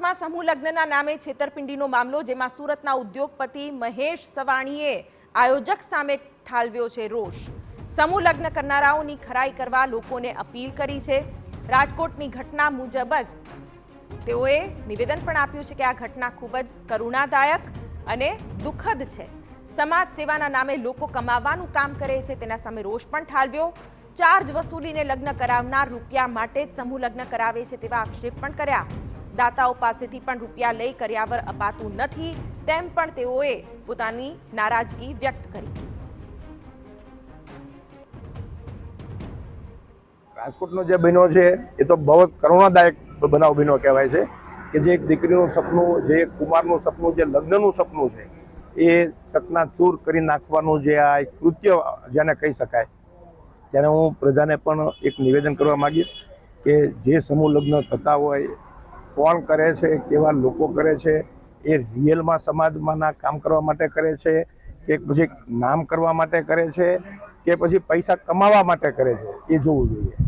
સુરતમાં સમૂહ લગ્નના નામે છેતરપિંડીનો મામલો, જેમાં સુરતના ઉદ્યોગપતિ મહેશ સવાણીએ આયોજક સામે ઠાલવ્યો છે રોષ। સમૂહ લગ્ન કરનારાઓની ખરાઈ કરવા લોકોને અપીલ કરી છે। રાજકોટની ઘટના મુજબ જ તેઓએ નિવેદન પણ આપ્યું છે કે આ ઘટના ખૂબ જ કરુણાદાયક અને દુઃખદ છે। સમાજ સેવાના નામે લોકો કમાવાનું કામ કરે છે, તેના સામે રોષ પણ ઠાલવ્યો। ચાર્જ વસૂલીને લગ્ન કરાવનાર રૂપિયા માટે જ સમૂહ લગ્ન કરાવે છે તેવા આક્ષેપ પણ કર્યા। દાતાઓ પાસેથી પણ રૂપિયા લઈ કર્યાવર અપાતું નથી, તેમ પણ તેઓએ પોતાની નારાજગી વ્યક્ત કરી। રાજકોટનો જે બન્યો છે એ તો બહુ કરુણાદાયક બનાવ બન્યો કહેવાય છે કે જે એક દીકરીનું સપનું, જે એક કુમારનું સપનું, જે લગ્નનું સપનું છે એ ચકનાચૂર કરી નાખવાનું જે આ કૃત્ય જેને કહી શકાય, ત્યારે હું પ્રજાને પણ એક નિવેદન કરવા માગીશ કે જે સમૂહ લગ્ન થતા હોય, કોણ કરે છે, કેવા લોકો કરે છે, એ રિયલમાં સમાજમાંના કામ કરવા માટે કરે છે કે પછી નામ કરવા માટે કરે છે કે પછી પૈસા કમાવા માટે કરે છે, એ જોવું જોઈએ।